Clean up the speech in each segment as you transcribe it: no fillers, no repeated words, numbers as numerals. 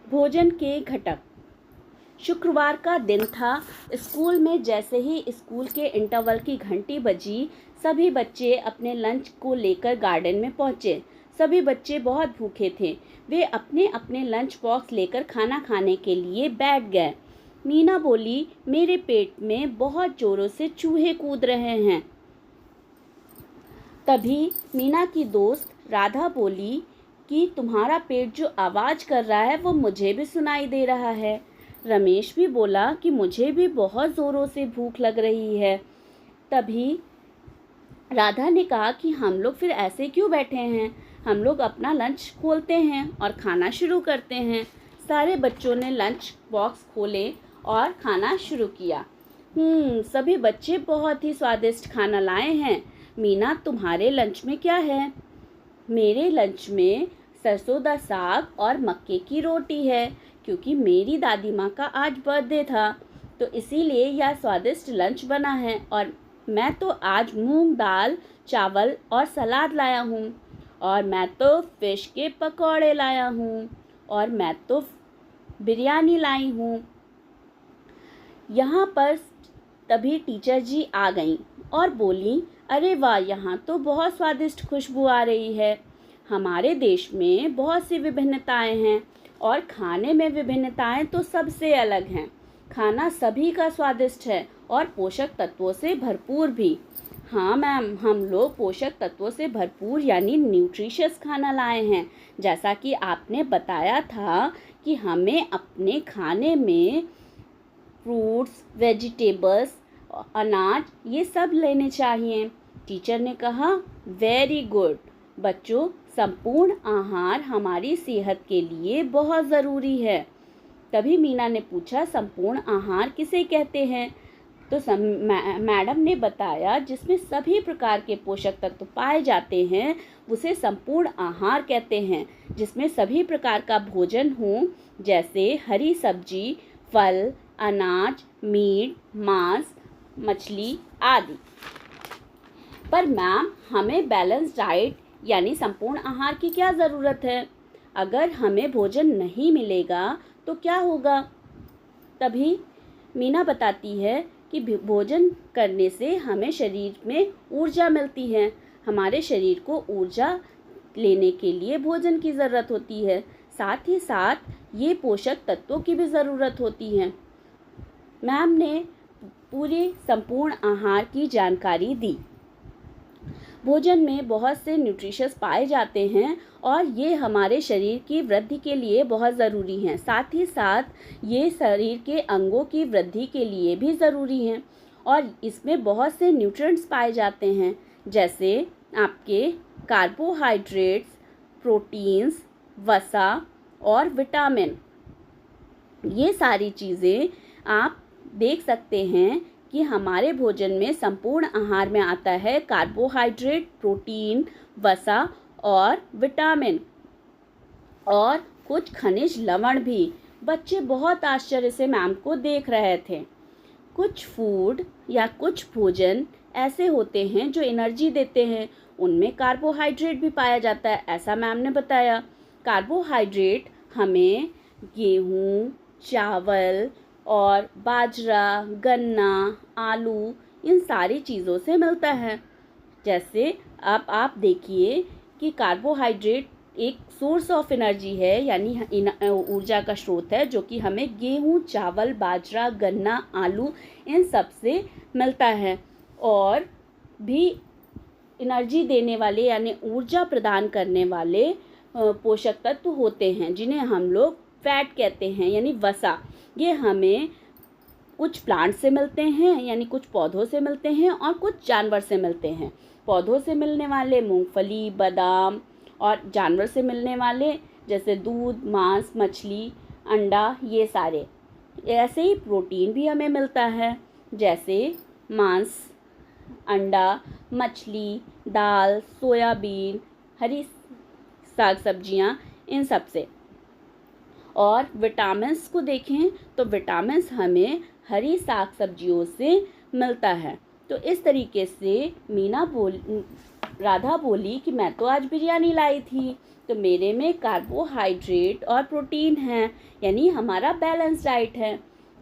भोजन के घटक। शुक्रवार का दिन था। स्कूल में जैसे ही स्कूल के इंटरवल की घंटी बजी, सभी बच्चे अपने लंच को लेकर गार्डन में पहुंचे। सभी बच्चे बहुत भूखे थे। वे अपने अपने लंच बॉक्स लेकर खाना खाने के लिए बैठ गए। मीना बोली, मेरे पेट में बहुत जोरों से चूहे कूद रहे हैं। तभी मीना की दोस्त राधा बोली कि तुम्हारा पेट जो आवाज़ कर रहा है वो मुझे भी सुनाई दे रहा है। रमेश भी बोला कि मुझे भी बहुत ज़ोरों से भूख लग रही है। तभी राधा ने कहा कि हम लोग फिर ऐसे क्यों बैठे हैं, हम लोग अपना लंच खोलते हैं और खाना शुरू करते हैं। सारे बच्चों ने लंच बॉक्स खोले और खाना शुरू किया। सभी बच्चे बहुत ही स्वादिष्ट खाना लाए हैं। मीना, तुम्हारे लंच में क्या है? मेरे लंच में सरसों दा साग और मक्के की रोटी है, क्योंकि मेरी दादी माँ का आज बर्थडे था, तो इसीलिए यह स्वादिष्ट लंच बना है। और मैं तो आज मूंग दाल, चावल और सलाद लाया हूँ। और मैं तो फिश के पकौड़े लाया हूँ। और मैं तो बिरयानी लाई हूँ। यहाँ पर तभी टीचर जी आ गईं और बोली, अरे वाह, यहाँ तो बहुत स्वादिष्ट खुशबू आ रही है। हमारे देश में बहुत सी विभिन्नताएं हैं और खाने में विभिन्नताएं तो सबसे अलग हैं। खाना सभी का स्वादिष्ट है और पोषक तत्वों से भरपूर भी। हाँ मैम, हम लोग पोषक तत्वों से भरपूर यानी न्यूट्रिशियस खाना लाए हैं। जैसा कि आपने बताया था कि हमें अपने खाने में फ्रूट्स, वेजिटेबल्स, अनाज ये सब लेने चाहिए। टीचर ने कहा, वेरी गुड बच्चों, संपूर्ण आहार हमारी सेहत के लिए बहुत ज़रूरी है। तभी मीना ने पूछा, संपूर्ण आहार किसे कहते हैं? तो मैडम ने बताया, जिसमें सभी प्रकार के पोषक तत्व पाए जाते हैं उसे संपूर्ण आहार कहते हैं, जिसमें सभी प्रकार का भोजन हो, जैसे हरी सब्जी, फल, अनाज, मीट, मांस, मछली आदि। पर मैम, हमें बैलेंस डाइट यानी संपूर्ण आहार की क्या ज़रूरत है? अगर हमें भोजन नहीं मिलेगा तो क्या होगा? तभी मीना बताती है कि भोजन करने से हमें शरीर में ऊर्जा मिलती है। हमारे शरीर को ऊर्जा लेने के लिए भोजन की ज़रूरत होती है। साथ ही साथ ये पोषक तत्वों की भी ज़रूरत होती है। मैम ने पूरी संपूर्ण आहार की जानकारी दी। भोजन में बहुत से न्यूट्रिशंस पाए जाते हैं और ये हमारे शरीर की वृद्धि के लिए बहुत ज़रूरी हैं। साथ ही साथ ये शरीर के अंगों की वृद्धि के लिए भी ज़रूरी हैं और इसमें बहुत से न्यूट्रिएंट्स पाए जाते हैं, जैसे आपके कार्बोहाइड्रेट्स, प्रोटीन्स, वसा और विटामिन। ये सारी चीज़ें आप देख सकते हैं कि हमारे भोजन में संपूर्ण आहार में आता है कार्बोहाइड्रेट, प्रोटीन, वसा और विटामिन और कुछ खनिज लवण भी। बच्चे बहुत आश्चर्य से मैम को देख रहे थे। कुछ फूड या कुछ भोजन ऐसे होते हैं जो एनर्जी देते हैं, उनमें कार्बोहाइड्रेट भी पाया जाता है, ऐसा मैम ने बताया। कार्बोहाइड्रेट हमें गेहूँ, चावल और बाजरा, गन्ना, आलू, इन सारी चीज़ों से मिलता है। जैसे अब आप देखिए कि कार्बोहाइड्रेट एक सोर्स ऑफ एनर्जी है, यानी ऊर्जा का स्रोत है, जो कि हमें गेहूँ, चावल, बाजरा, गन्ना, आलू इन सब से मिलता है। और भी एनर्जी देने वाले यानी ऊर्जा प्रदान करने वाले पोषक तत्व होते हैं, जिन्हें हम लोग फैट कहते हैं यानी वसा। ये हमें कुछ प्लांट से मिलते हैं यानी कुछ पौधों से मिलते हैं और कुछ जानवर से मिलते हैं। पौधों से मिलने वाले मूंगफली, बादाम, और जानवर से मिलने वाले जैसे दूध, मांस, मछली, अंडा, ये सारे। ऐसे ही प्रोटीन भी हमें मिलता है, जैसे मांस, अंडा, मछली, दाल, सोयाबीन, हरी साग सब्जियां, इन सब से। और विटामिन्स को देखें तो विटामिन्स हमें हरी साग सब्जियों से मिलता है। तो इस तरीके से मीना राधा बोली कि मैं तो आज बिरयानी लाई थी, तो मेरे में कार्बोहाइड्रेट और प्रोटीन है, यानी हमारा बैलेंस डाइट है।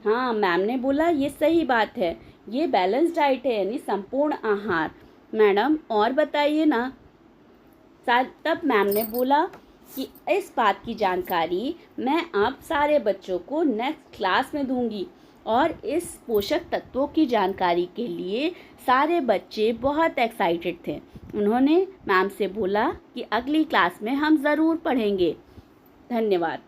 हाँ, मैम ने बोला ये सही बात है, ये बैलेंस डाइट है यानी संपूर्ण आहार। मैडम और बताइए ना। तब मैम ने बोला कि इस बात की जानकारी मैं अब सारे बच्चों को नेक्स्ट क्लास में दूंगी। और इस पोषक तत्वों की जानकारी के लिए सारे बच्चे बहुत एक्साइटेड थे। उन्होंने मैम से बोला कि अगली क्लास में हम ज़रूर पढ़ेंगे। धन्यवाद।